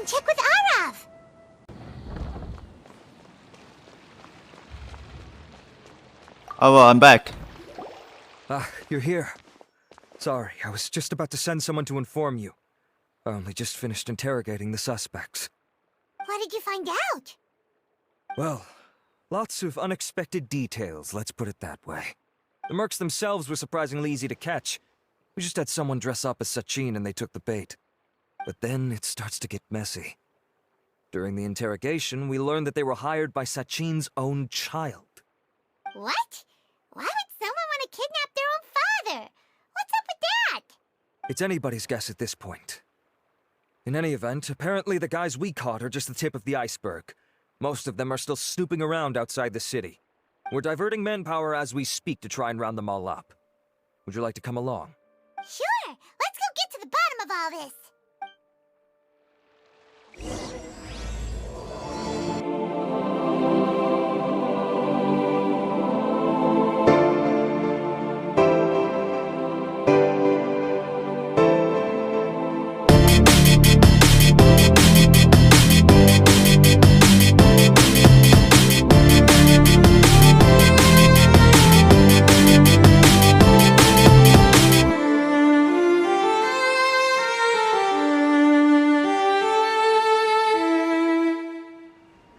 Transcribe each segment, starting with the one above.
check with Arav. Oh, well, I'm back. Ah, you're here. Sorry, I was just about to send someone to inform you. I only just finished interrogating the suspects. What did you find out? Well, lots of unexpected details, let's put it that way. The mercs themselves were surprisingly easy to catch. We just had someone dress up as Sachin and they took the bait. But then it starts to get messy. During the interrogation, we learned that they were hired by Sachin's own child. What? Why would someone want to kidnap their own father? What's up with that? It's anybody's guess at this point. In any event, apparently the guys we caught are just the tip of the iceberg. Most of them are still snooping around outside the city. We're diverting manpower as we speak to try and round them all up. Would you like to come along? Sure, let's go get to the bottom of all this.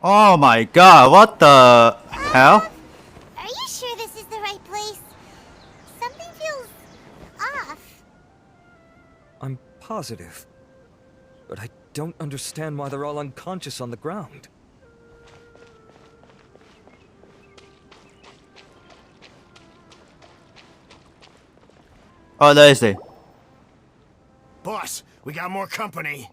Oh my god, what the hell? Are you sure this is the right place? Something feels off. I'm positive. But I don't understand why they're all unconscious on the ground. Oh, there is it. Boss, we got more company.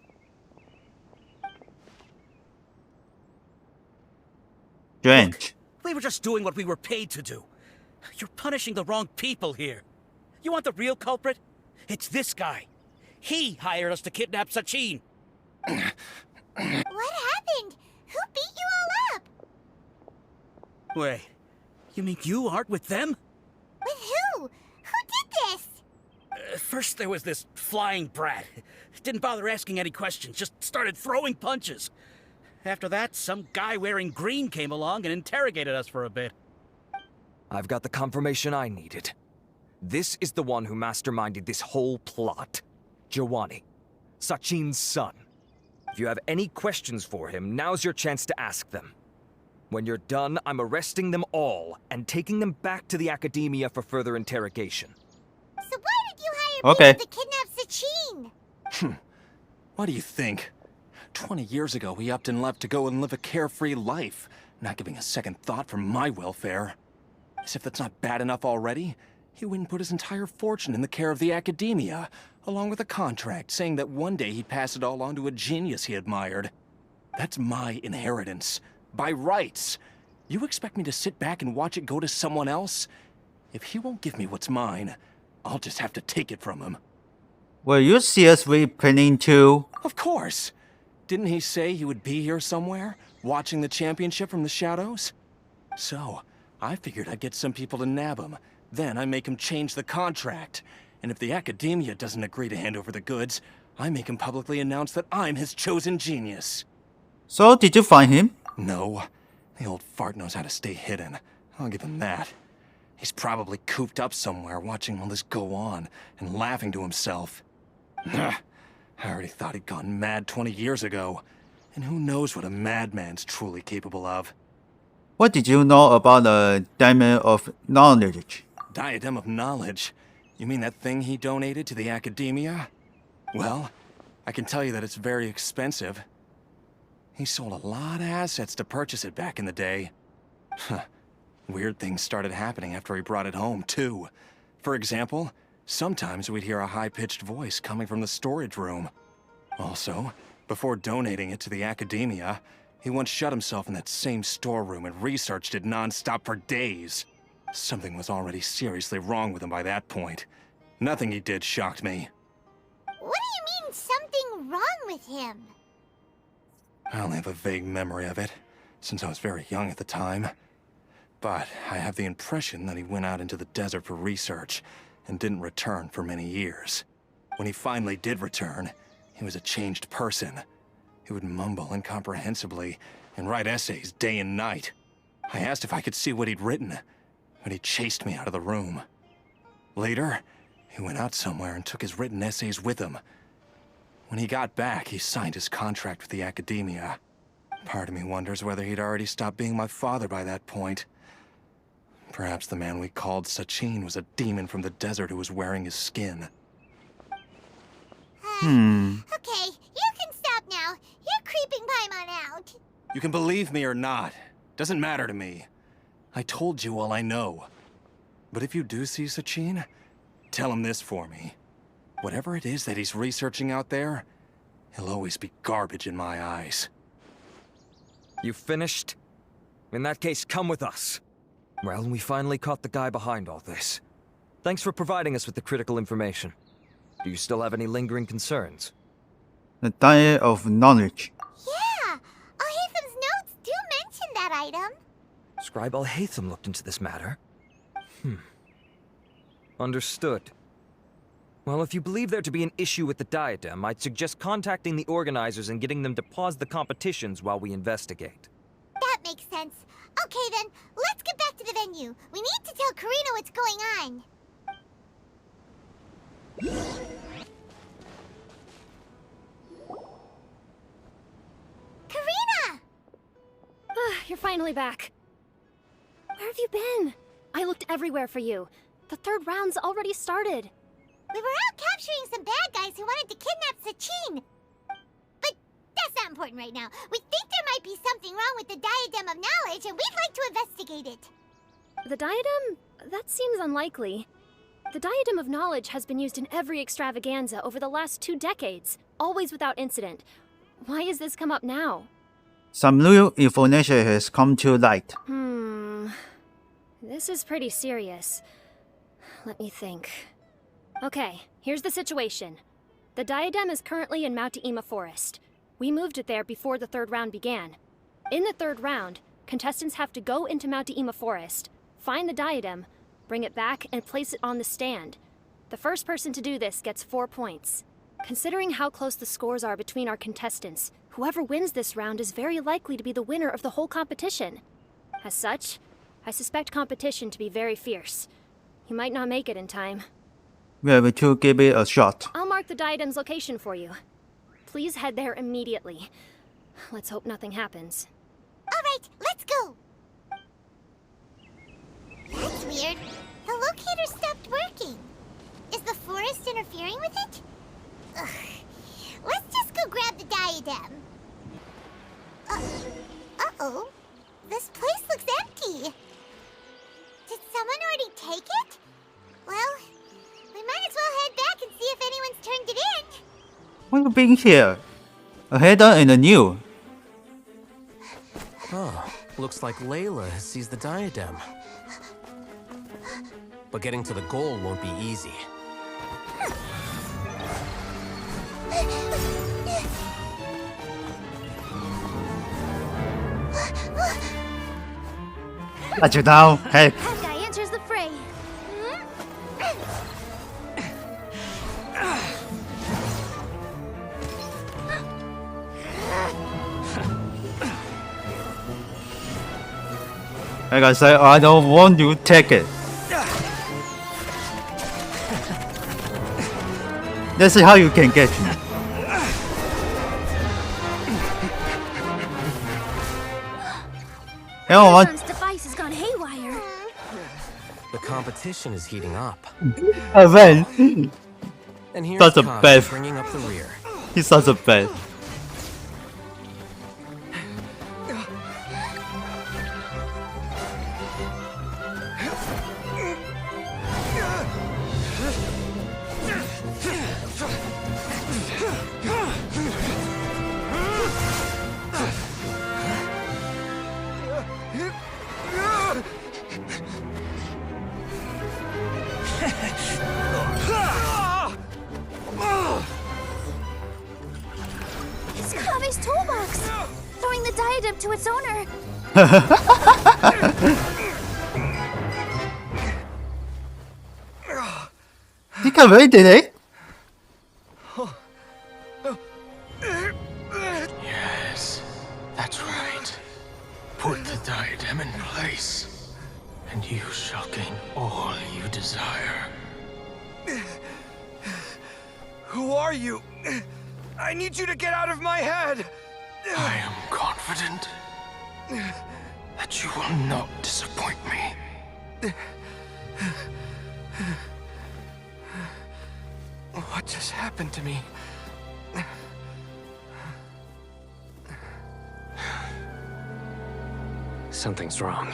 Strange. We were just doing what we were paid to do. You're punishing the wrong people here. You want the real culprit? It's this guy. He hired us to kidnap Sachin. What happened? Who beat you all up? Wait, you mean you aren't with them? With who? Who did this? First there was this flying brat. Didn't bother asking any questions, just started throwing punches. After that, some guy wearing green came along and interrogated us for a bit. I've got the confirmation I needed. This is the one who masterminded this whole plot. Jawani, Sachin's son. If you have any questions for him, now's your chance to ask them. When you're done, I'm arresting them all and taking them back to the academia for further interrogation. So why did you hire people to kidnap Sachin? What do you think? 20 years ago, he upped and left to go and live a carefree life, not giving a second thought for my welfare. As if that's not bad enough already, he went and put his entire fortune in the care of the academia, along with a contract saying that one day he'd pass it all on to a genius he admired. That's my inheritance, by rights. You expect me to sit back and watch it go to someone else? If he won't give me what's mine, I'll just have to take it from him. Were you seriously planning to? Of course. Didn't he say he would be here somewhere, watching the championship from the shadows? So, I figured I'd get some people to nab him. Then I make him change the contract. And if the academia doesn't agree to hand over the goods, I make him publicly announce that I'm his chosen genius. So, did you find him? No. The old fart knows how to stay hidden. I'll give him that. He's probably cooped up somewhere watching all this go on and laughing to himself. I already thought he'd gone mad 20 years ago. And who knows what a madman's truly capable of. What did you know about the Diamond of Knowledge? Diadem of Knowledge? You mean that thing he donated to the academia? Well, I can tell you that it's very expensive. He sold a lot of assets to purchase it back in the day. Weird things started happening after he brought it home, too. For example, sometimes we'd hear a high-pitched voice coming from the storage room. Also, before donating it to the academia, he once shut himself in that same storeroom and researched it non-stop for days. Something was already seriously wrong with him by that point. Nothing he did shocked me. What do you mean, something wrong with him? I only have a vague memory of it, since I was very young at the time. But I have the impression that he went out into the desert for research and didn't return for many years. When he finally did return, he was a changed person. He would mumble incomprehensibly and write essays day and night. I asked if I could see what he'd written, but he chased me out of the room. Later, he went out somewhere and took his written essays with him. When he got back, he signed his contract with the academia. Part of me wonders whether he'd already stopped being my father by that point. Perhaps the man we called Sachin was a demon from the desert who was wearing his skin. Okay, you can stop now. You're creeping Paimon out. You can believe me or not. Doesn't matter to me. I told you all I know. But if you do see Sachin, tell him this for me. Whatever it is that he's researching out there, he'll always be garbage in my eyes. You finished? In that case, come with us. Well, we finally caught the guy behind all this. Thanks for providing us with the critical information. Do you still have any lingering concerns? The diet of knowledge. Yeah, Al-Haytham's notes do mention that item. Scribe Al-Haytham looked into this matter. Understood. Well, if you believe there to be an issue with the diadem, I'd suggest contacting the organizers and getting them to pause the competitions while we investigate. That makes sense. Okay then, let's get back to the venue. We need to tell Karina what's going on. Karina! You're finally back. Where have you been? I looked everywhere for you. The third round's already started. We were out capturing some bad guys who wanted to kidnap Sachin. But that's not important right now. We think there might be something wrong with the Diadem of Knowledge, and we'd like to investigate it. The diadem? That seems unlikely. The Diadem of Knowledge has been used in every extravaganza over the last 2 decades, always without incident. Why has this come up now? Some new information has come to light. This is pretty serious. Let me think. Okay, here's the situation. The diadem is currently in Mount Ima Forest. We moved it there before the third round began. In the third round, contestants have to go into Mount Ima Forest, find the diadem, bring it back, and place it on the stand. The first person to do this gets 4 points. Considering how close the scores are between our contestants, whoever wins this round is very likely to be the winner of the whole competition. As such, I suspect competition to be very fierce. You might not make it in time. We have to give it a shot. I'll mark the diadem's location for you. Please head there immediately. Let's hope nothing happens. All right, let's go. That's weird. The locator stopped working. Is the forest interfering with it? Ugh. Let's just go grab the diadem. Uh-oh. This place looks empty. Did someone already take it? Well, we might as well head back and see if anyone's turned it in. What are you being here? A header and a new. Oh, looks like Layla has seized the diadem. But getting to the goal won't be easy. Let you down. Hey. That guy enters the fray. Like I said, I don't want you to take it. Let's see how you can get me. I don't want. John's device has gone haywire. The competition is heating up. Then And here's That's a Kami bad- bringing up the rear. he's such a bad. It's Kame's toolbox. Throwing the diadem to its owner. He can wait, did he? Yes, that's right. Put the diadem in place, and you shall gain all you desire. Who are you? I need you to get out of my head! I am confident that you will not disappoint me. What just happened to me? Something's wrong.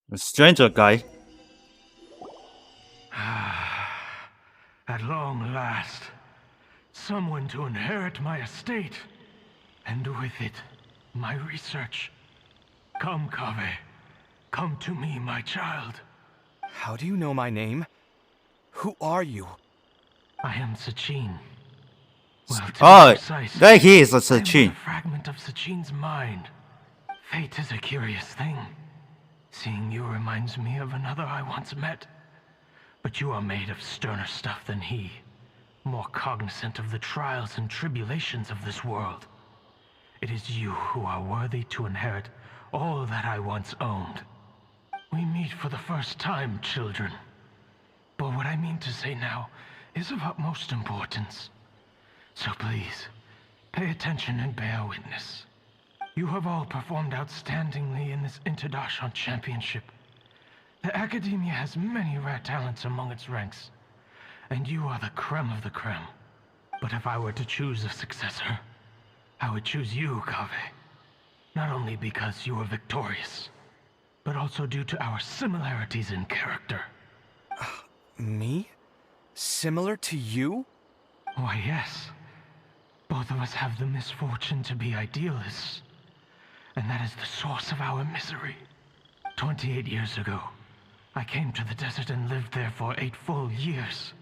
A stranger guy. At long last, someone to inherit my estate, and with it, my research. Come, Kaveh. Come to me, my child. How do you know my name? Who are you? I am Sachin. Well, to be Oh, precise, there he is, a I am Sachin. a fragment of Sachin's mind. Fate is a curious thing. Seeing you reminds me of another I once met. But you are made of sterner stuff than he, more cognizant of the trials and tribulations of this world. It is you who are worthy to inherit all that I once owned. We meet for the first time, children. But what I mean to say now is of utmost importance. So please, pay attention and bear witness. You have all performed outstandingly in this Interdashant Championship. The Academia has many rare talents among its ranks, and you are the creme of the creme. But if I were to choose a successor, I would choose you, Kaveh. Not only because you were victorious, but also due to our similarities in character. Me? Similar to you? Why, yes. Both of us have the misfortune to be idealists, and that is the source of our misery. 28 years ago, I came to the desert and lived there for 8 full years.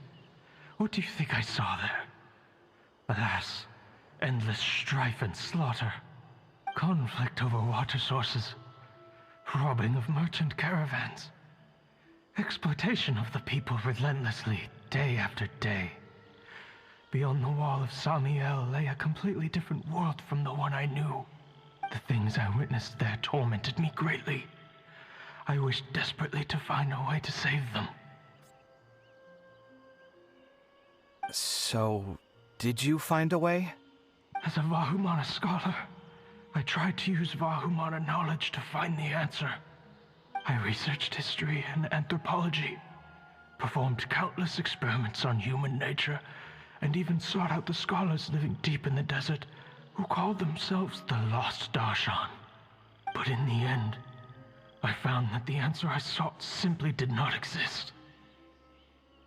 What do you think I saw there? Alas, endless strife and slaughter, conflict over water sources, robbing of merchant caravans, exploitation of the people relentlessly, day after day. Beyond the wall of Samiel lay a completely different world from the one I knew. The things I witnessed there tormented me greatly. I wished desperately to find a way to save them. So, did you find a way? As a Vahumana scholar, I tried to use Vahumana knowledge to find the answer. I researched history and anthropology, performed countless experiments on human nature, and even sought out the scholars living deep in the desert who called themselves the Lost Darshan. But in the end, I found that the answer I sought simply did not exist.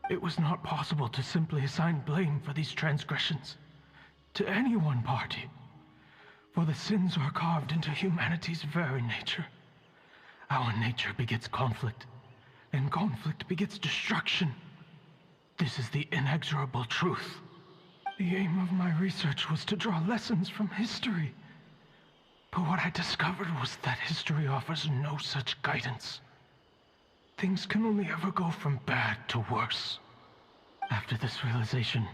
It was not possible to simply assign blame for these transgressions to any one party, for the sins are carved into humanity's very nature. Our nature begets conflict, and conflict begets destruction. This is the inexorable truth. The aim of my research was to draw lessons from history. But what I discovered was that history offers no such guidance. Things can only ever go from bad to worse. After this realization,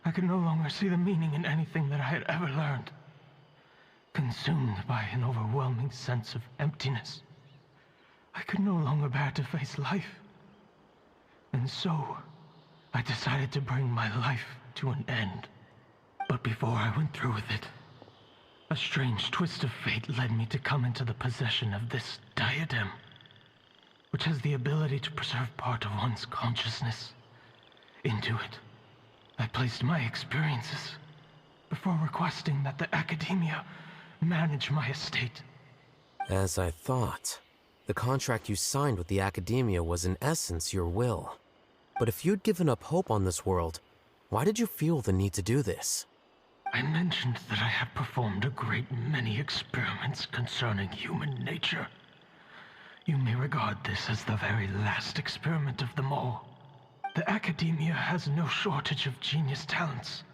I could no longer see the meaning in anything that I had ever learned. Consumed by an overwhelming sense of emptiness, I could no longer bear to face life. And so, I decided to bring my life to an end. But before I went through with it, a strange twist of fate led me to come into the possession of this diadem, which has the ability to preserve part of one's consciousness. Into it, I placed my experiences before requesting that the Academia manage my estate. As I thought, the contract you signed with the Academia was in essence your will. But if you'd given up hope on this world, why did you feel the need to do this? I mentioned that I have performed a great many experiments concerning human nature. You may regard this as the very last experiment of them all. The academia has no shortage of genius talents,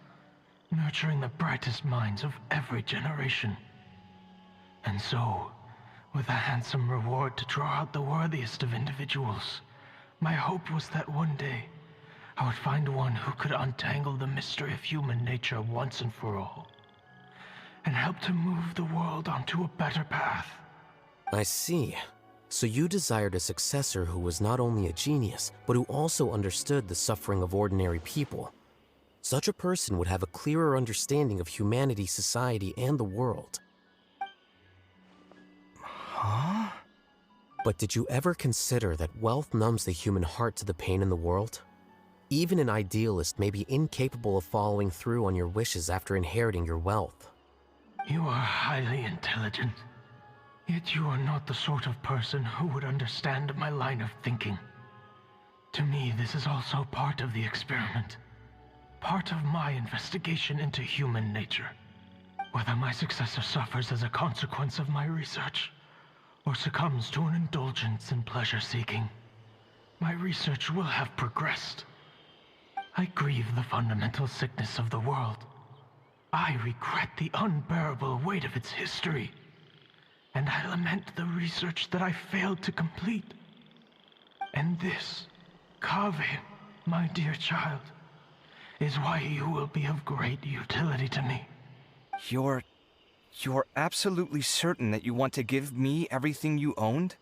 nurturing the brightest minds of every generation. And so, with a handsome reward to draw out the worthiest of individuals, my hope was that one day I would find one who could untangle the mystery of human nature once and for all, and help to move the world onto a better path. I see. So you desired a successor who was not only a genius, but who also understood the suffering of ordinary people. Such a person would have a clearer understanding of humanity, society, and the world. Huh? But did you ever consider that wealth numbs the human heart to the pain in the world? Even an idealist may be incapable of following through on your wishes after inheriting your wealth. You are highly intelligent, yet you are not the sort of person who would understand my line of thinking. To me, this is also part of the experiment. Part of my investigation into human nature. Whether my successor suffers as a consequence of my research, or succumbs to an indulgence in pleasure-seeking, my research will have progressed. I grieve the fundamental sickness of the world. I regret the unbearable weight of its history. And I lament the research that I failed to complete. And this, Kaveh, my dear child, is why you will be of great utility to me. You're absolutely certain that you want to give me everything you owned?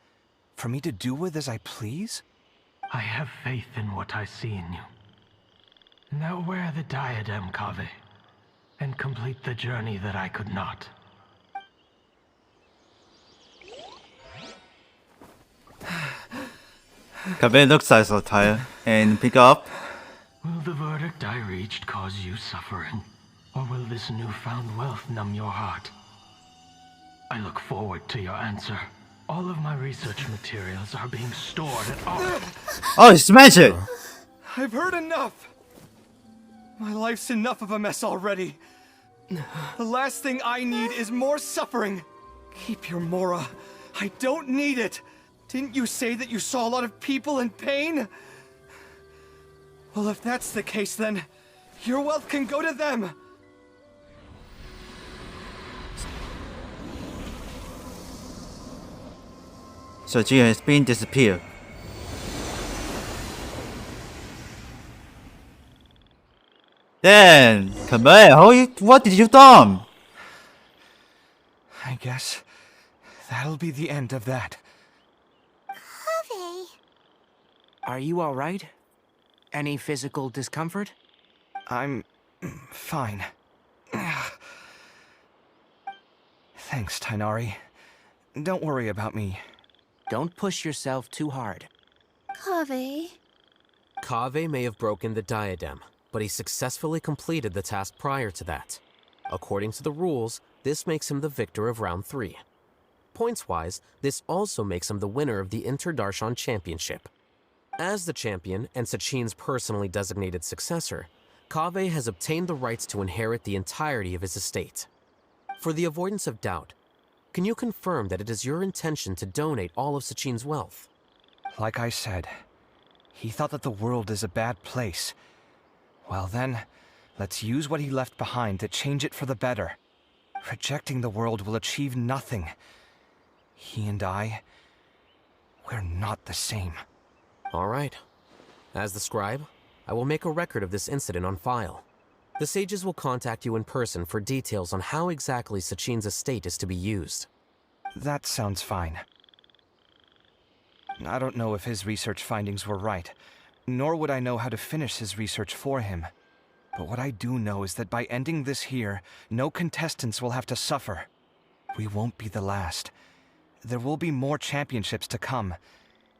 For me to do with as I please? I have faith in what I see in you. Now wear the diadem, Kaveh, and complete the journey that I could not. Kaveh looks like so tired. And pick up. Will the verdict I reached cause you suffering? Or will this newfound wealth numb your heart? I look forward to your answer. All of my research materials are being stored at all. Oh, smash it! I've heard enough! My life's enough of a mess already. The last thing I need is more suffering. Keep your Mora. I don't need it. Didn't you say that you saw a lot of people in pain? Well, if that's the case, then your wealth can go to them. So Jin has been disappeared. Then, Kaveh, what did you do? I guess that'll be the end of that. Kaveh. Are you all right? Any physical discomfort? I'm fine. Thanks, Tainari. Don't worry about me. Don't push yourself too hard. Kaveh. Kaveh may have broken the diadem, but he successfully completed the task prior to that. According to the rules, this makes him the victor of round 3. Points-wise, this also makes him the winner of the Inter-Darshan Championship. As the champion and Sachin's personally designated successor, Kaveh has obtained the rights to inherit the entirety of his estate. For the avoidance of doubt, can you confirm that it is your intention to donate all of Sachin's wealth? Like I said, he thought that the world is a bad place. Well then, let's use what he left behind to change it for the better. Rejecting the world will achieve nothing. He and I, we're not the same. All right. As the scribe, I will make a record of this incident on file. The sages will contact you in person for details on how exactly Sachin's estate is to be used. That sounds fine. I don't know if his research findings were right, nor would I know how to finish his research for him. But what I do know is that by ending this here, no contestants will have to suffer. We won't be the last. There will be more championships to come,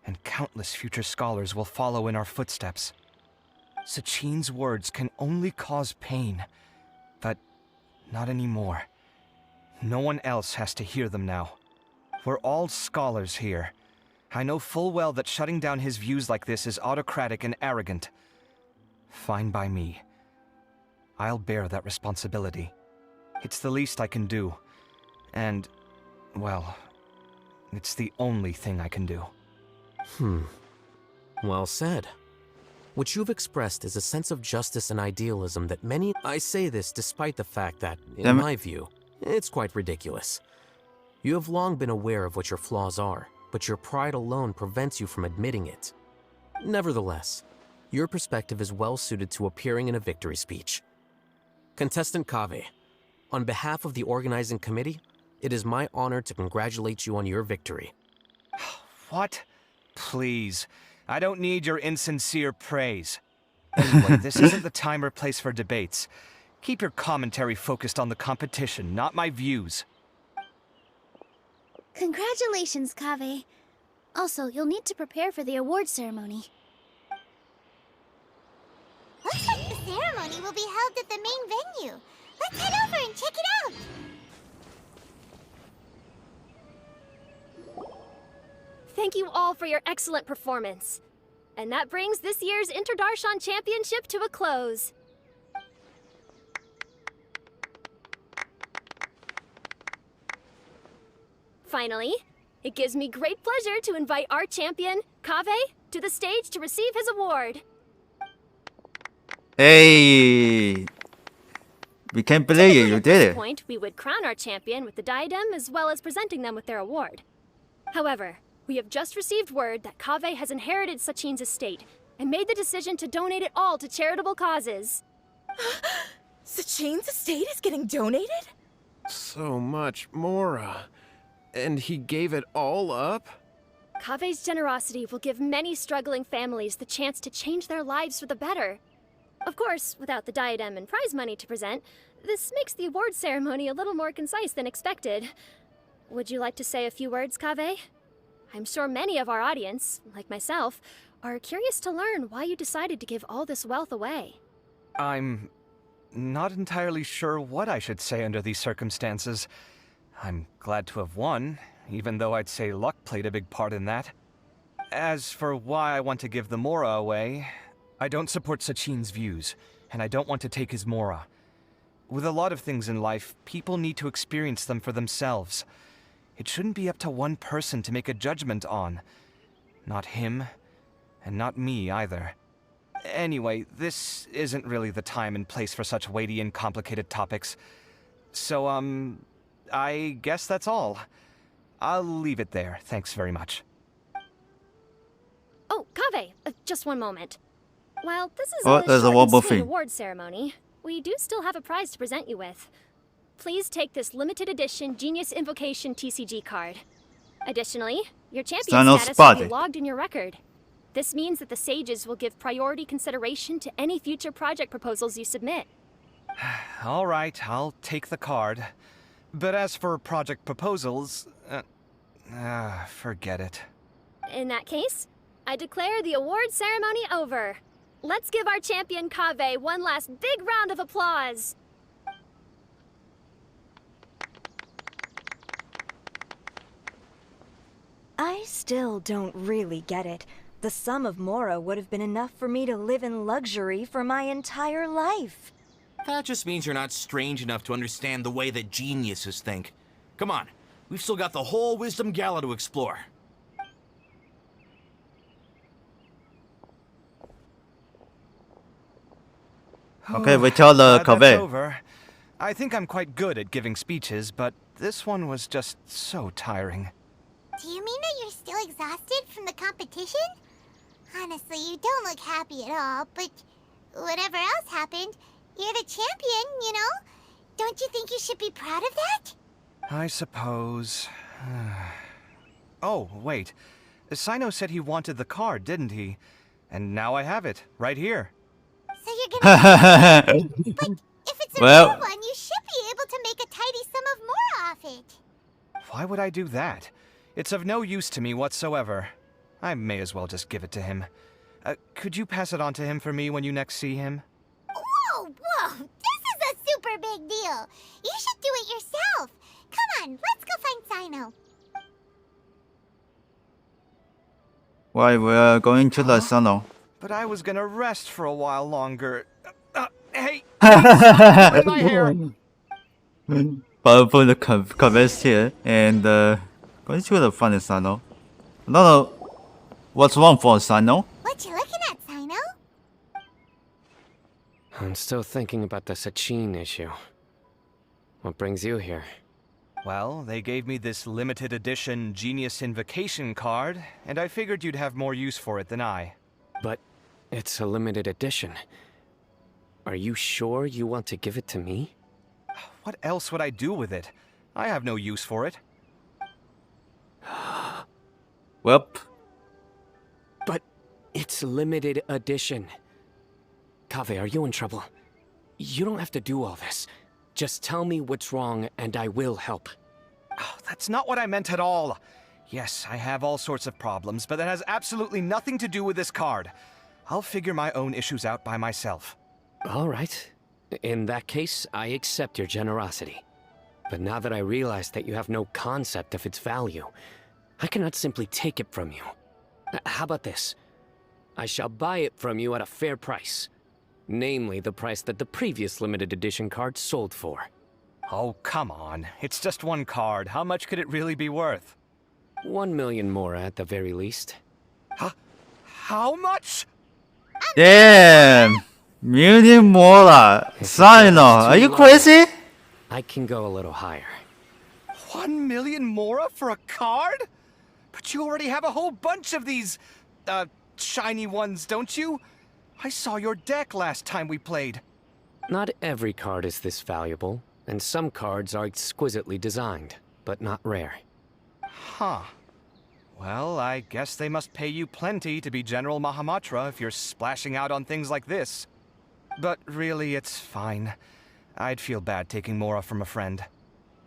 and countless future scholars will follow in our footsteps. Sachin's words can only cause pain, but not anymore. No one else has to hear them now. We're all scholars here. I know full well that shutting down his views like this is autocratic and arrogant. Fine by me. I'll bear that responsibility. It's the least I can do. And, well, it's the only thing I can do. Well said. What you've expressed is a sense of justice and idealism that many... I say this despite the fact that, in my view, it's quite ridiculous. You have long been aware of what your flaws are, but your pride alone prevents you from admitting it. Nevertheless, your perspective is well suited to appearing in a victory speech. Contestant Kaveh, on behalf of the organizing committee, it is my honor to congratulate you on your victory. What? Please. I don't need your insincere praise. Anyway, this isn't the time or place for debates. Keep your commentary focused on the competition, not my views. Congratulations, Kaveh. Also, you'll need to prepare for the award ceremony. Looks like the ceremony will be held at the main venue. Let's head over and check it out. Thank you all for your excellent performance. And that brings this year's Interdarshan Championship to a close. Finally, it gives me great pleasure to invite our champion, Kaveh, to the stage to receive his award. Hey! We can't believe it, you At did this it. point, we would crown our champion with the diadem as well as presenting them with their award. However, we have just received word that Kaveh has inherited Sachin's estate and made the decision to donate it all to charitable causes. Sachin's estate is getting donated? So much Mora. And he gave it all up? Kaveh's generosity will give many struggling families the chance to change their lives for the better. Of course, without the diadem and prize money to present, this makes the award ceremony a little more concise than expected. Would you like to say a few words, Kaveh? I'm sure many of our audience, like myself, are curious to learn why you decided to give all this wealth away. I'm not entirely sure what I should say under these circumstances. I'm glad to have won, even though I'd say luck played a big part in that. As for why I want to give the Mora away, I don't support Sachin's views, and I don't want to take his Mora. With a lot of things in life, people need to experience them for themselves. It shouldn't be up to one person to make a judgment on. Not him, and not me either. Anyway, this isn't really the time and place for such weighty and complicated topics. So, I guess that's all. I'll leave it there. Thanks very much. Oh, Kaveh, just one moment. While this is there's a short one more and sweet thing. award ceremony, we do still have a prize to present you with. Please take this limited edition Genius Invocation TCG card. Additionally, your champion Final status will spotted. be logged in your record. This means that the Sages will give priority consideration to any future project proposals you submit. All right, I'll take the card. But as for project proposals, forget it. In that case, I declare the award ceremony over. Let's give our champion Kaveh one last big round of applause. I still don't really get it. The sum of Mora would have been enough for me to live in luxury for my entire life. That just means you're not strange enough to understand the way that geniuses think. Come on, we've still got the whole Wisdom Gala to explore. Okay, we tell Glad that's Kaveh. over. I think I'm quite good at giving speeches, but this one was just so tiring. Do you mean that you're still exhausted from the competition? Honestly, you don't look happy at all, but whatever else happened, you're the champion, you know? Don't you think you should be proud of that? I suppose. Oh, wait. Sino said he wanted the card, didn't he? And now I have it, right here. So you're gonna... But if it's a Well- rare one, you should be able to make a tidy sum of Mora off it. Why would I do that? It's of no use to me whatsoever. I may as well just give it to him. Could you pass it on to him for me when you next see him? Whoa, whoa! This is a super big deal. You should do it yourself. Come on, let's go find Sino. Why we're going to the salon. But I was gonna rest for a while longer. Hey! Pulling my hair! Powerful Kaveh here and going to the funny salon. No, what's wrong for Sino? What you looking at, Sino? I'm still thinking about the Sachin issue. What brings you here? Well, they gave me this limited edition Genius Invocation card, and I figured you'd have more use for it than I. But it's a limited edition. Are you sure you want to give it to me? What else would I do with it? I have no use for it. Well, But it's limited edition. Kaveh, are you in trouble? You don't have to do all this. Just tell me what's wrong and I will help. Oh, that's not what I meant at all. Yes, I have all sorts of problems, but that has absolutely nothing to do with this card. I'll figure my own issues out by myself. All right. In that case, I accept your generosity. But now that I realize that you have no concept of its value, I cannot simply take it from you. How about this? I shall buy it from you at a fair price. Namely, the price that the previous limited edition card sold for. Oh, come on. It's just one card. How much could it really be worth? 1 million more at the very least. How much? damn. Million more lah. Sign on. Are you crazy? I can go a little higher. 1 million mora for a card? But you already have a whole bunch of these, shiny ones, don't you? I saw your deck last time we played. Not every card is this valuable, and some cards are exquisitely designed, but not rare. Huh. Well, I guess they must pay you plenty to be General Mahamatra if you're splashing out on things like this. But really, it's fine. I'd feel bad taking mora from a friend.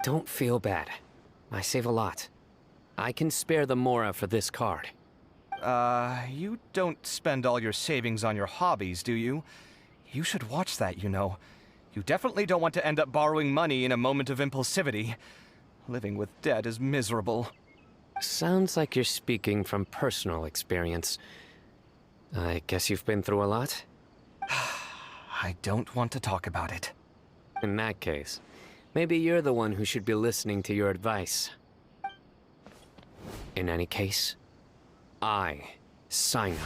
Don't feel bad. I save a lot. I can spare the mora for this card. You don't spend all your savings on your hobbies, do you? You should watch that, you know. You definitely don't want to end up borrowing money in a moment of impulsivity. Living with debt is miserable. Sounds like you're speaking from personal experience. I guess you've been through a lot? I don't want to talk about it. In that case, maybe you're the one who should be listening to your advice. In any case, I, Sino,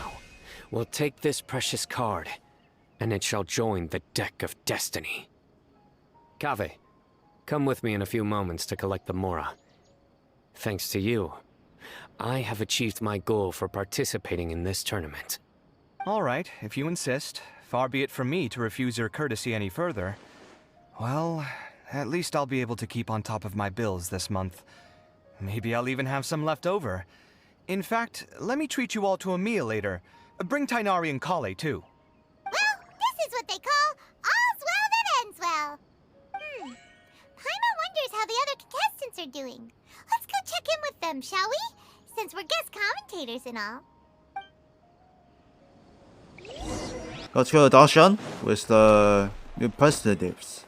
will take this precious card, and it shall join the deck of destiny. Kaveh, come with me in a few moments to collect the mora. Thanks to you, I have achieved my goal for participating in this tournament. All right, if you insist. Far be it from me to refuse your courtesy any further. Well, at least I'll be able to keep on top of my bills this month. Maybe I'll even have some left over. In fact, let me treat you all to a meal later. Bring Tainari and Kale, too. Well, this is what they call all's well that ends well. Paimon wonders how the other contestants are doing. Let's go check in with them, shall we? Since we're guest commentators and all. Let's go to Darshan with the representatives.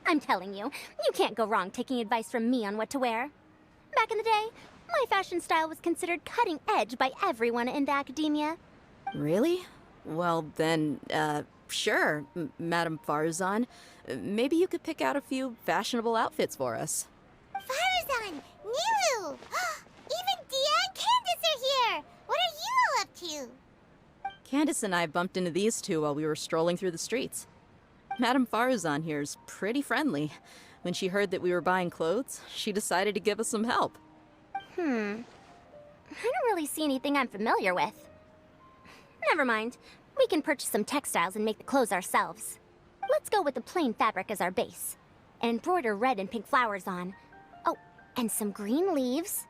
I'm telling you, you can't go wrong taking advice from me on what to wear. Back in the day, my fashion style was considered cutting edge by everyone in the academia. Really? Well, then, sure, Madame Farzan. Maybe you could pick out a few fashionable outfits for us. Farzan, Niru! Even Dia and Candace are here! What are you all up to? Candace and I bumped into these two while we were strolling through the streets. Madame Farzan here is pretty friendly. When she heard that we were buying clothes, she decided to give us some help. I don't really see anything I'm familiar with. Never mind. We can purchase some textiles and make the clothes ourselves. Let's go with the plain fabric as our base. And embroider red and pink flowers on. Oh, and some green leaves.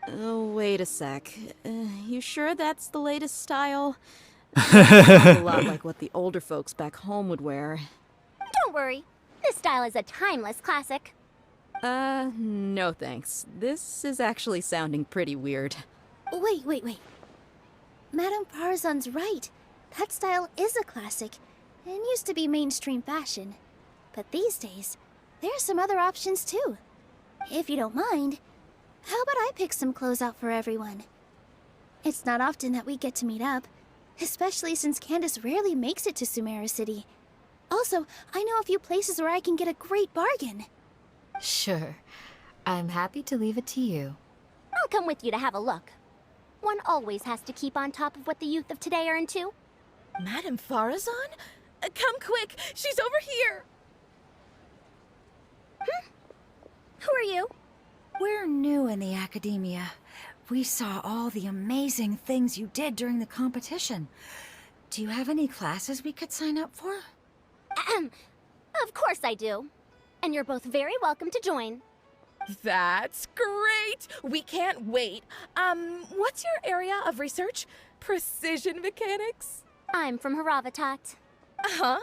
Oh, wait a sec. You sure that's the latest style? It's a lot like what the older folks back home would wear. Don't worry. This style is a timeless classic. No thanks. This is actually sounding pretty weird. Wait. Madame Farzan's right. That style is a classic, and used to be mainstream fashion. But these days, there are some other options too. If you don't mind, how about I pick some clothes out for everyone? It's not often that we get to meet up, especially since Candace rarely makes it to Sumeru City. Also, I know a few places where I can get a great bargain. Sure. I'm happy to leave it to you. I'll come with you to have a look. One always has to keep on top of what the youth of today are into. Madame Farazan? Come quick! She's over here! Who are you? We're new in the academia. We saw all the amazing things you did during the competition. Do you have any classes we could sign up for? Of course I do. And you're both very welcome to join. That's great! We can't wait. What's your area of research? Precision mechanics? I'm from Haravatat. Huh?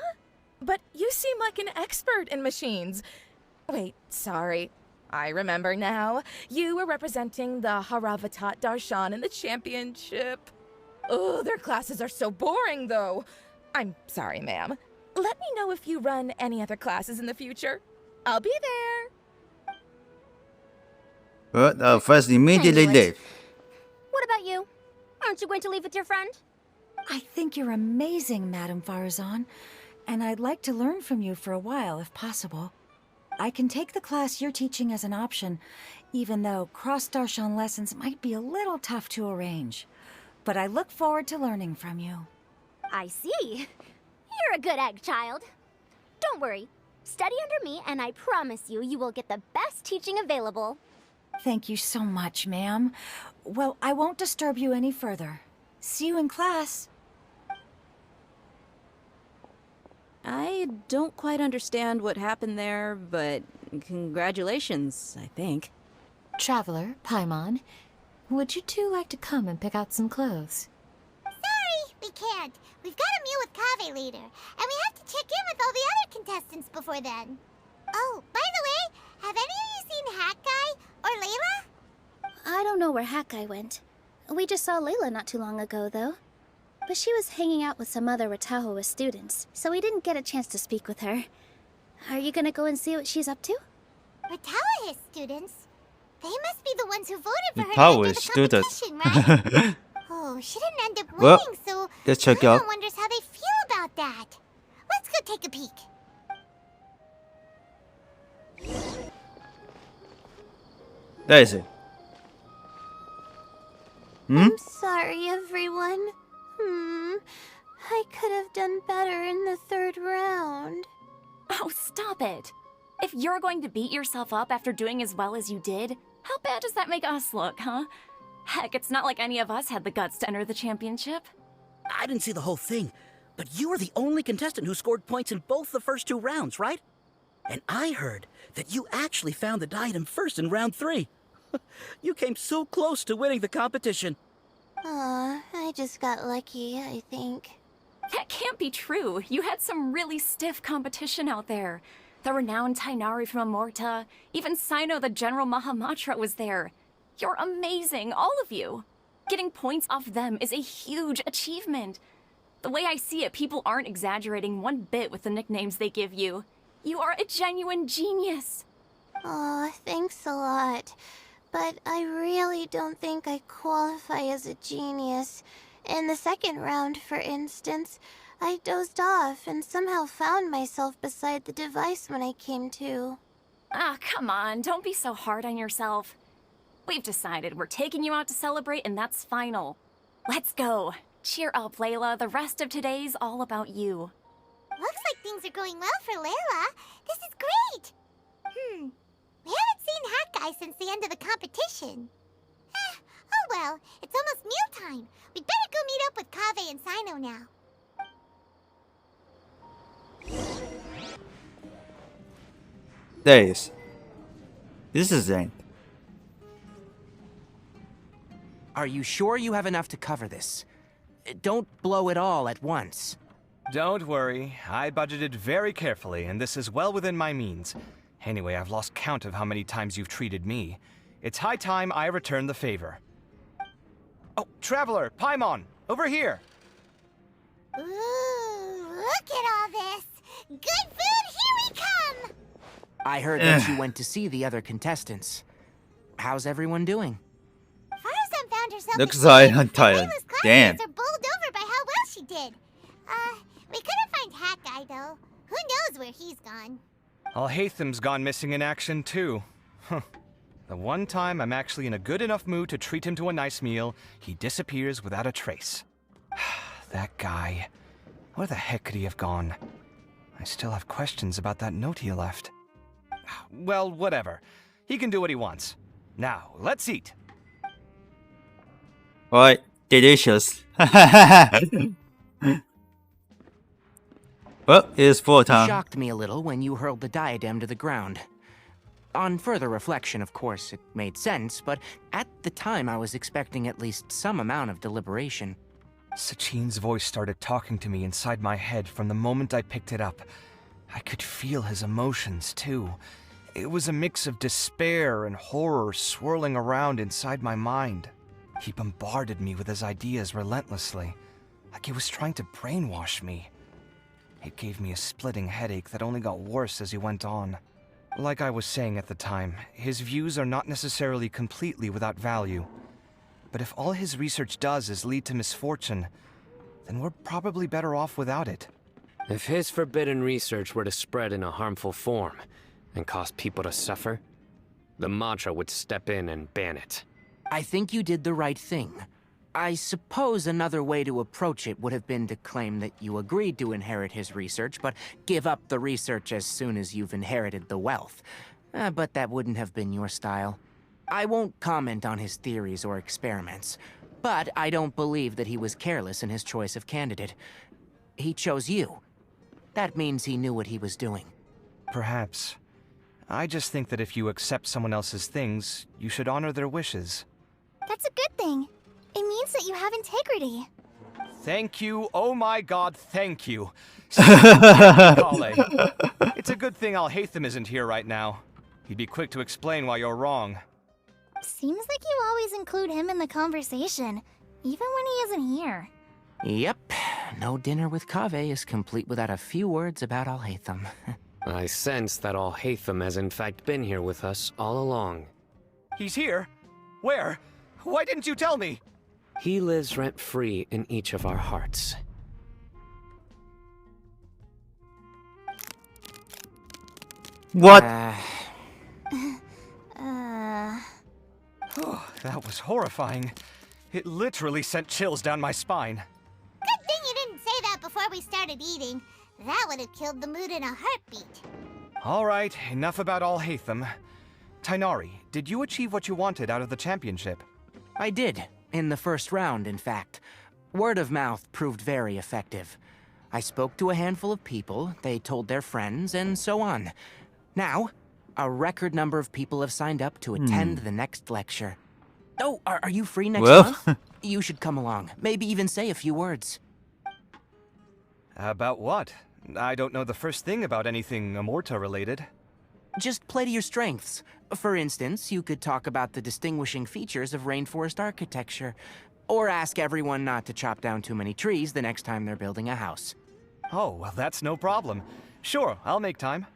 But you seem like an expert in machines. Wait, sorry. I remember now. You were representing the Haravatat Darshan in the championship. Oh, their classes are so boring, though. I'm sorry, ma'am. Let me know if you run any other classes in the future. I'll be there. But first, immediately leave. What about you? Aren't you going to leave with your friend? I think you're amazing, Madame Farazan, and I'd like to learn from you for a while, if possible. I can take the class you're teaching as an option, even though cross-Darshan lessons might be a little tough to arrange. But I look forward to learning from you. I see. You're a good egg, child. Don't worry. Study under me, and I promise you, you will get the best teaching available. Thank you so much, ma'am. Well, I won't disturb you any further. See you in class. I don't quite understand what happened there, but congratulations, I think. Traveler, Paimon, would you two like to come and pick out some clothes? Sorry, we can't. We've got a meal with Kaveh later, and we have to check in with all the other contestants before then. Oh, by the way, have any of you seen Hat Guy or Layla? I don't know where Hat Guy went. We just saw Layla not too long ago, though. But she was hanging out with some other Ratahoa students, so we didn't get a chance to speak with her. Are you gonna go and see what she's up to? Ratahoa students? They must be the ones who voted for her Ratahoa to enter the students. competition, right? Oh, she didn't end up winning, Well, so let's check everyone out. wonders how they feel about that. Let's go take a peek. There is it. I'm sorry, everyone. I could have done better in the third round. Oh, stop it. If you're going to beat yourself up after doing as well as you did, how bad does that make us look, huh? Heck, it's not like any of us had the guts to enter the championship. I didn't see the whole thing, but you were the only contestant who scored points in both the first 2 rounds, right? And I heard that you actually found the diadem first in round 3. You came so close to winning the competition. Aw, I just got lucky, I think. That can't be true. You had some really stiff competition out there. The renowned Tainari from Amorta, even Sino the General Mahamatra was there. You're amazing, all of you. Getting points off them is a huge achievement. The way I see it, people aren't exaggerating one bit with the nicknames they give you. You are a genuine genius. Aw, thanks a lot. But I really don't think I qualify as a genius. In the second round, for instance, I dozed off and somehow found myself beside the device when I came to. Ah, come on, don't be so hard on yourself. We've decided we're taking you out to celebrate, and that's final. Let's go. Cheer up, Layla. The rest of today's all about you. Looks like things are going well for Layla. This is great. We haven't seen Hat Guy since the end of the competition. Oh well, it's almost mealtime. We'd better go meet up with Kaveh and Sino now. There it is. This is it. Are you sure you have enough to cover this? Don't blow it all at once. Don't worry. I budgeted very carefully, and this is well within my means. Anyway, I've lost count of how many times you've treated me. It's high time I return the favor. Oh, Traveler, Paimon, over here! Ooh, look at all this. Good food, here we come! I heard that you went to see the other contestants. How's everyone doing? Farazan found herself Looks like I'm and tired. Layla's Damn. classmates are bowled over by how well she did. We couldn't find Hat Guy, though. Who knows where he's gone? Alhaitham's gone missing in action, too. Huh. The one time I'm actually in a good enough mood to treat him to a nice meal, he disappears without a trace. That guy. Where the heck could he have gone? I still have questions about that note he left. Well, whatever. He can do what he wants. Now, let's eat. Alright, delicious. Well, it's full You time. shocked me a little when you hurled the diadem to the ground. On further reflection, of course, it made sense, but at the time I was expecting at least some amount of deliberation. Sachin's voice started talking to me inside my head from the moment I picked it up. I could feel his emotions, too. It was a mix of despair and horror swirling around inside my mind. He bombarded me with his ideas relentlessly, like he was trying to brainwash me. It gave me a splitting headache that only got worse as he went on. Like I was saying at the time, his views are not necessarily completely without value. But if all his research does is lead to misfortune, then we're probably better off without it. If his forbidden research were to spread in a harmful form and cause people to suffer, the Matra would step in and ban it. I think you did the right thing. I suppose another way to approach it would have been to claim that you agreed to inherit his research, but give up the research as soon as you've inherited the wealth. But that wouldn't have been your style. I won't comment on his theories or experiments, but I don't believe that he was careless in his choice of candidate. He chose you. That means he knew what he was doing. Perhaps. I just think that if you accept someone else's things, you should honor their wishes. That's a good thing. It means that you have integrity. Thank you, oh my god, thank you. Kale. It's a good thing Alhaitham isn't here right now. He'd be quick to explain why you're wrong. Seems like you always include him in the conversation, even when he isn't here. Yep. No dinner with Kaveh is complete without a few words about Alhaitham. I sense that Alhaitham has in fact been here with us all along. He's here? Where? Why didn't you tell me? He lives rent-free in each of our hearts. What? Oh, that was horrifying. It literally sent chills down my spine. Good thing you didn't say that before we started eating. That would have killed the mood in a heartbeat. All right, enough about Alhaitham. Tainari, did you achieve what you wanted out of the championship? I did. In the first round, in fact. Word of mouth proved very effective. I spoke to a handful of people, they told their friends, and so on. Now, a record number of people have signed up to attend the next lecture. Oh, are you free next month? You should come along. Maybe even say a few words. About what? I don't know the first thing about anything Amorta-related. Just play to your strengths. For instance, you could talk about the distinguishing features of rainforest architecture, or ask everyone not to chop down too many trees the next time they're building a house. Oh, well, that's no problem. Sure, I'll make time.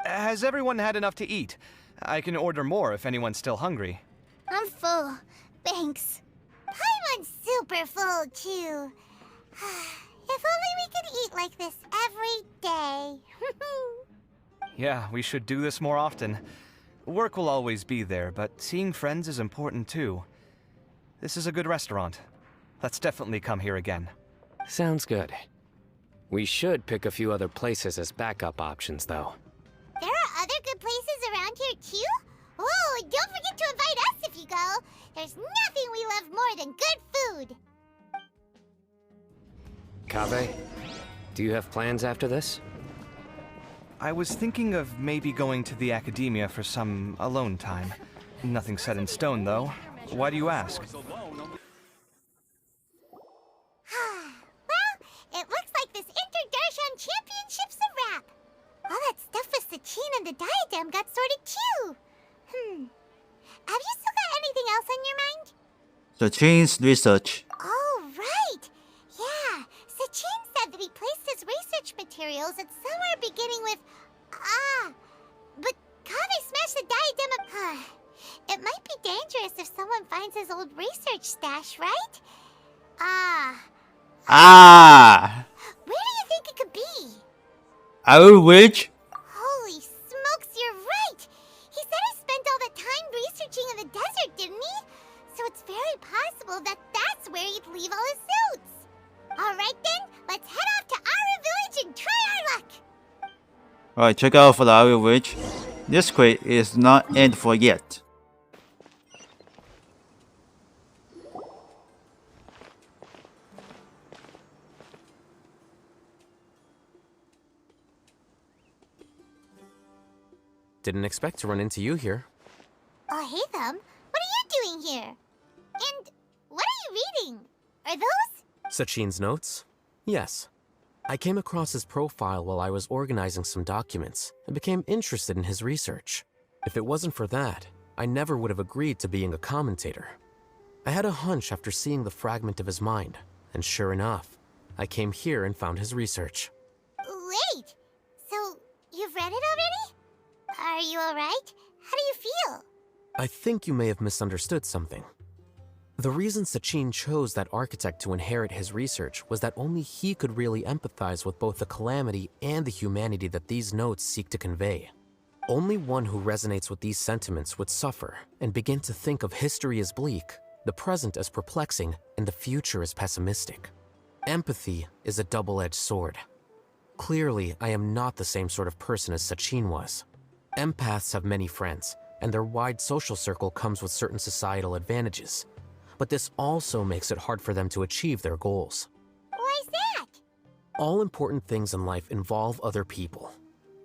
Has everyone had enough to eat? I can order more if anyone's still hungry. I'm full. Thanks. Paimon's super full, too. If only we could eat like this every day. Yeah, we should do this more often. Work will always be there, but seeing friends is important too. This is a good restaurant. Let's definitely come here again. Sounds good. We should pick a few other places as backup options, though. There are other good places around here, too? Oh, and don't forget to invite us if you go. There's nothing we love more than good food. Kaveh, do you have plans after this? I was thinking of maybe going to the academia for some alone time. Nothing set in stone, though. Why do you ask? Well, it looks like this Inter-Darshan Championship's a wrap. All that stuff with Sachin and the diadem got sorted too. Have you still got anything else on your mind? Sachin's research. Oh, right. Yeah, Sachin said that he placed his research materials at somewhere beginning with but Kaveh smashed the diadem up. It might be dangerous if someone finds his old research stash, right? Where do you think it could be? Our witch? Holy smokes, you're right! He said he spent all that time researching in the desert, didn't he? So it's very possible that that's where he'd leave all his suits. Alright then, let's head off to our Alright, check out for the Iron Witch. This crate is not end for yet. Didn't expect to run into you here. Oh, hey, Thumb. What are you doing here? And what are you reading? Are those? Sachin's notes? Yes. I came across his profile while I was organizing some documents and became interested in his research. If it wasn't for that, I never would have agreed to being a commentator. I had a hunch after seeing the fragment of his mind, and sure enough, I came here and found his research. Wait! So, you've read it already? Are you alright? How do you feel? I think you may have misunderstood something. The reason Sachin chose that architect to inherit his research was that only he could really empathize with both the calamity and the humanity that these notes seek to convey. Only one who resonates with these sentiments would suffer and begin to think of history as bleak, the present as perplexing, and the future as pessimistic. Empathy is a double-edged sword. Clearly, I am not the same sort of person as Sachin was. Empaths have many friends, and their wide social circle comes with certain societal advantages. But this also makes it hard for them to achieve their goals. Why's that? All important things in life involve other people.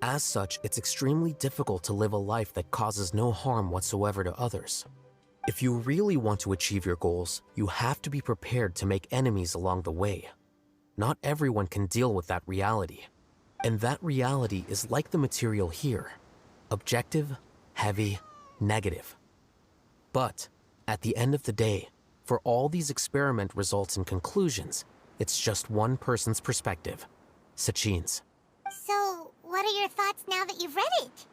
As such, it's extremely difficult to live a life that causes no harm whatsoever to others. If you really want to achieve your goals, you have to be prepared to make enemies along the way. Not everyone can deal with that reality. And that reality is like the material here. Objective, heavy, negative. But, at the end of the day, for all these experiment results and conclusions, it's just one person's perspective, Sachin's. So, what are your thoughts now that you've read it?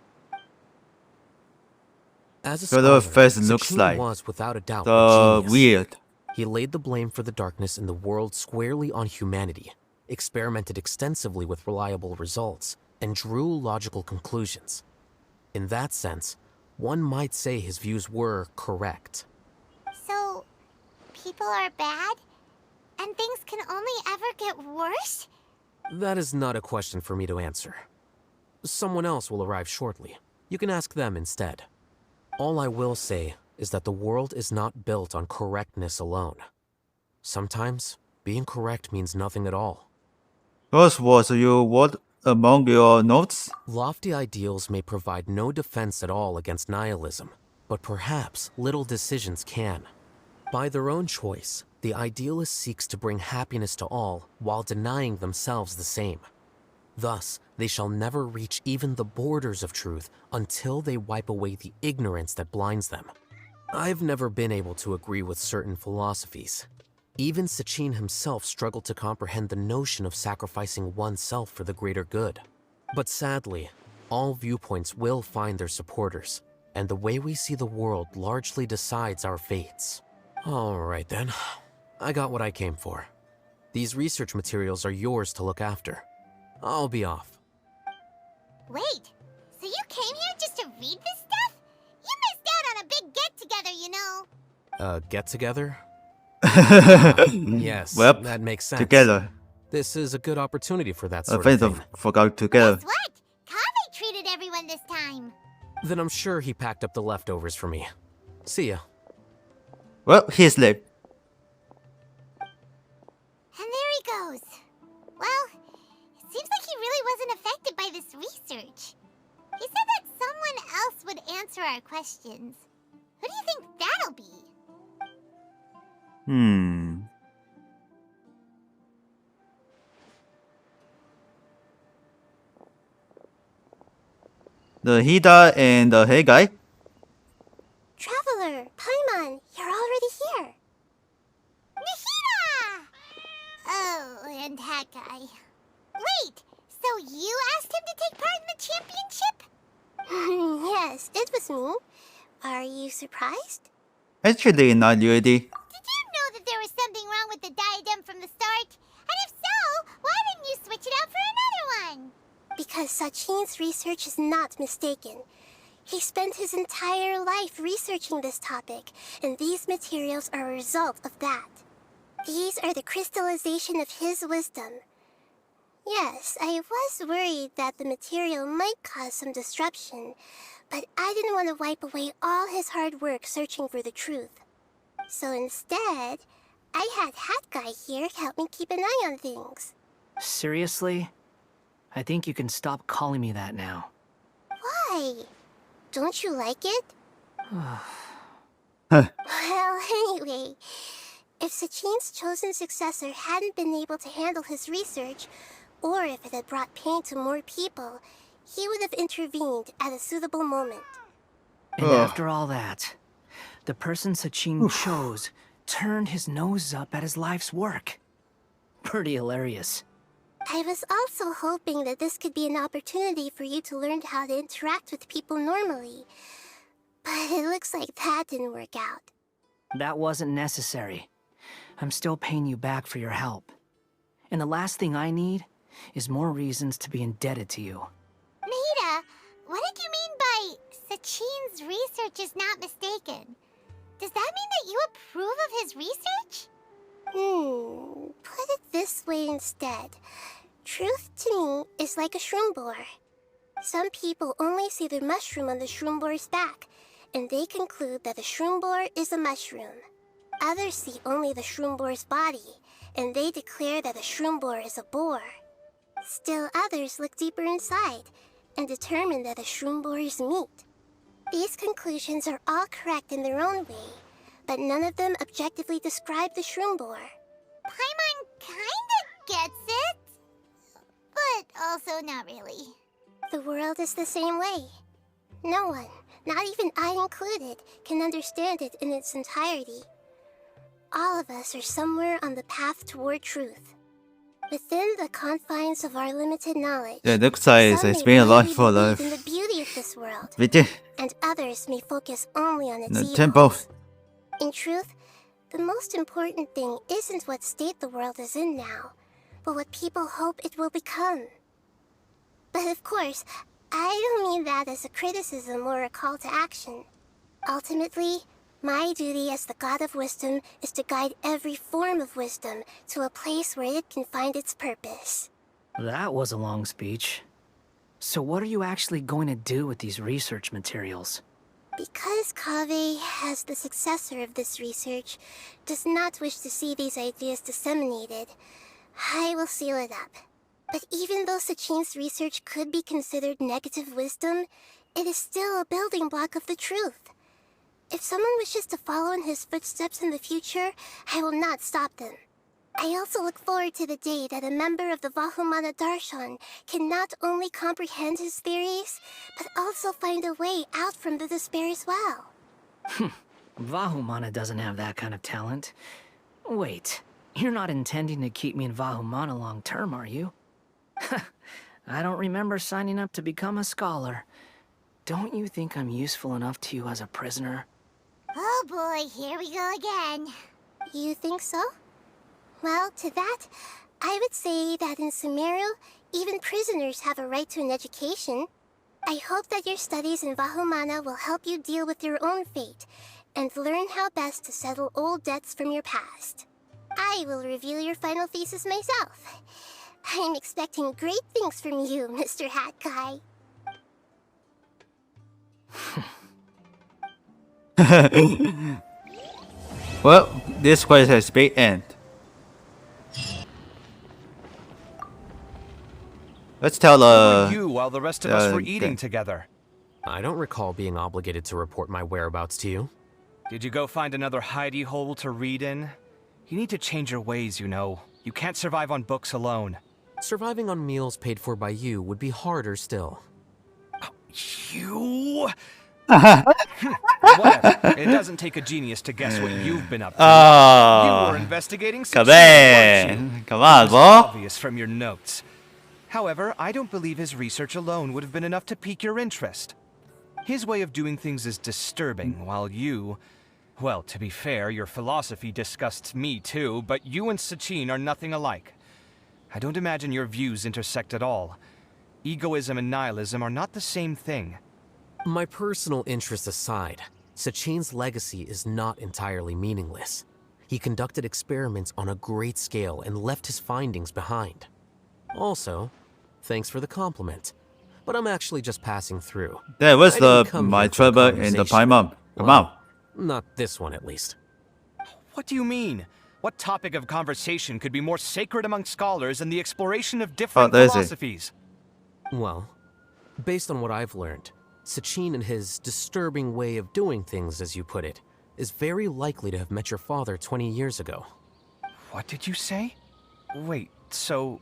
As a So the scholar, face looks Sachin like was without a doubt the a genius. weird. He laid the blame for the darkness in the world squarely on humanity, experimented extensively with reliable results, and drew logical conclusions. In that sense, one might say his views were correct. So, people are bad? And things can only ever get worse? That is not a question for me to answer. Someone else will arrive shortly. You can ask them instead. All I will say is that the world is not built on correctness alone. Sometimes, being correct means nothing at all. Those words you wrote among your notes? Lofty ideals may provide no defense at all against nihilism, but perhaps little decisions can. By their own choice, the idealist seeks to bring happiness to all while denying themselves the same. Thus, they shall never reach even the borders of truth until they wipe away the ignorance that blinds them. I've never been able to agree with certain philosophies. Even Sachin himself struggled to comprehend the notion of sacrificing oneself for the greater good. But sadly, all viewpoints will find their supporters, and the way we see the world largely decides our fates. All right then, I got what I came for. These research materials are yours to look after. I'll be off. Wait, so you came here just to read this stuff? You missed out on a big get-together, you know. Get-together? Yes, well, that makes sense. Together. This is a good opportunity for that I sort think of thing. forgot together. Guess what? Kaveh treated everyone this time. Then I'm sure he packed up the leftovers for me. See ya. Well, he's late. And there he goes. Well, it seems like he really wasn't affected by this research. He said that someone else would answer our questions. Who do you think that'll be? The Hida and the Hey guy? Traveler, Paimon, you're already here. Nahida! Oh, and that guy. Wait, so you asked him to take part in the championship? Yes, it was me. Are you surprised? Actually, not really. Did you know that there was something wrong with the diadem from the start? And if so, why didn't you switch it out for another one? Because Sachin's research is not mistaken. He spent his entire life researching this topic, and these materials are a result of that. These are the crystallization of his wisdom. Yes, I was worried that the material might cause some disruption, but I didn't want to wipe away all his hard work searching for the truth. So instead, I had Hat Guy here help me keep an eye on things. Seriously? I think you can stop calling me that now. Why? Don't you like it? Huh. Well, anyway, if Sachin's chosen successor hadn't been able to handle his research, or if it had brought pain to more people, he would have intervened at a suitable moment. And after all that, the person Sachin chose turned his nose up at his life's work. Pretty hilarious. I was also hoping that this could be an opportunity for you to learn how to interact with people normally. But it looks like that didn't work out. That wasn't necessary. I'm still paying you back for your help. And the last thing I need is more reasons to be indebted to you. Maida, what did you mean by Sachin's research is not mistaken? Does that mean that you approve of his research? Put it this way instead. Truth to me is like a shroom borer. Some people only see the mushroom on the shroom borer's back, and they conclude that the shroom borer is a mushroom. Others see only the shroom borer's body, and they declare that the shroom borer is a boar. Still others look deeper inside, and determine that the shroom borer is meat. These conclusions are all correct in their own way, but none of them objectively describe the shroom borer. Paimon kinda gets it, but also not really. The world is the same way. No one, not even I included, can understand it in its entirety. All of us are somewhere on the path toward truth. Within the confines of our limited knowledge, Yeah, looks like some it's may been a lot really for believe the in the beauty of this world, video. and others may focus only on its evils. Tempo. In truth, the most important thing isn't what state the world is in now, but what people hope it will become. But of course, I don't mean that as a criticism or a call to action. Ultimately, my duty as the God of Wisdom is to guide every form of wisdom to a place where it can find its purpose. That was a long speech. So what are you actually going to do with these research materials? Because Kaveh, as the successor of this research, does not wish to see these ideas disseminated, I will seal it up. But even though Sachin's research could be considered negative wisdom, it is still a building block of the truth. If someone wishes to follow in his footsteps in the future, I will not stop them. I also look forward to the day that a member of the Vahumana Darshan can not only comprehend his theories, but also find a way out from the despair as well. Vahumana doesn't have that kind of talent. Wait, you're not intending to keep me in Vahumana long term, are you? I don't remember signing up to become a scholar. Don't you think I'm useful enough to you as a prisoner? Oh boy, here we go again. You think so? Well, to that, I would say that in Sumeru, even prisoners have a right to an education. I hope that your studies in Vahumana will help you deal with your own fate, and learn how best to settle old debts from your past. I will reveal your final thesis myself. I'm expecting great things from you, Mr. Hat Guy. Well, this quest has been end. Let's tell Where were you while the rest of us were eating together? I don't recall being obligated to report my whereabouts to you. Did you go find another hidey hole to read in? You need to change your ways, you know. You can't survive on books alone. Surviving on meals paid for by you would be harder still. You? Whatever. It doesn't take a genius to guess what you've been up to. You were investigating come Sachin, weren't you? on, come on, It was bro. obvious from your notes. However, I don't believe his research alone would have been enough to pique your interest. His way of doing things is disturbing, while you... Well, to be fair, your philosophy disgusts me too, but you and Sachin are nothing alike. I don't imagine your views intersect at all. Egoism and nihilism are not the same thing. My personal interests aside, Sachin's legacy is not entirely meaningless. He conducted experiments on a great scale and left his findings behind. Also, thanks for the compliment. But I'm actually just passing through. There was I didn't the come my here for a trouble in the conversation. Paimon. Come Well, on. Not this one, at least. What do you mean? What topic of conversation could be more sacred among scholars than the exploration of different there is it. philosophies? Well, based on what I've learned, Sachin and his disturbing way of doing things, as you put it, is very likely to have met your father 20 years ago. What did you say? Wait, so...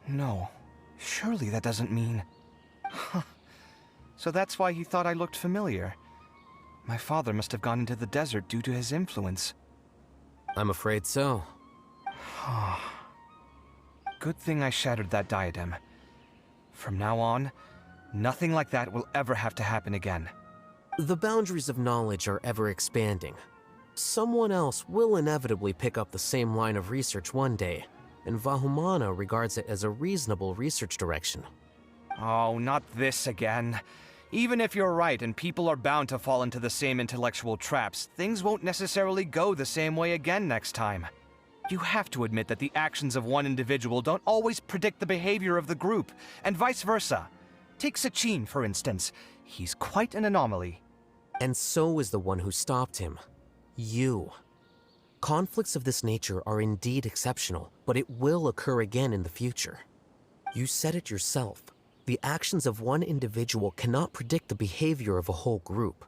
No. Surely that doesn't mean... Huh. So that's why he thought I looked familiar. My father must have gone into the desert due to his influence. I'm afraid so. Good thing I shattered that diadem. From now on, nothing like that will ever have to happen again. The boundaries of knowledge are ever expanding. Someone else will inevitably pick up the same line of research one day, and Vahumana regards it as a reasonable research direction. Oh, not this again. Even if you're right and people are bound to fall into the same intellectual traps, things won't necessarily go the same way again next time. You have to admit that the actions of one individual don't always predict the behavior of the group, and vice versa. Take Sachin, for instance. He's quite an anomaly. And so is the one who stopped him. You. Conflicts of this nature are indeed exceptional, but it will occur again in the future. You said it yourself. The actions of one individual cannot predict the behavior of a whole group.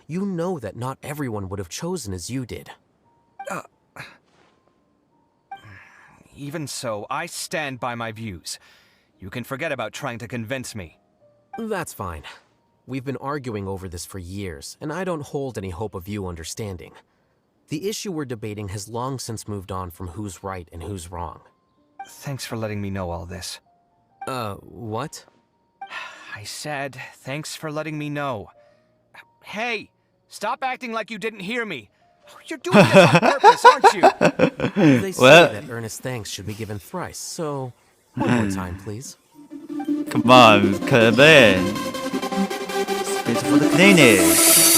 You know that not everyone would have chosen as you did. Even so, I stand by my views. You can forget about trying to convince me. That's fine. We've been arguing over this for years, and I don't hold any hope of you understanding. The issue we're debating has long since moved on from who's right and who's wrong. Thanks for letting me know all this. What? I said, thanks for letting me know. Hey, stop acting like you didn't hear me. You're doing this on purpose, aren't you? They say that earnest thanks should be given thrice, so one more time, please. Come on, Kirby. Space for the clinic.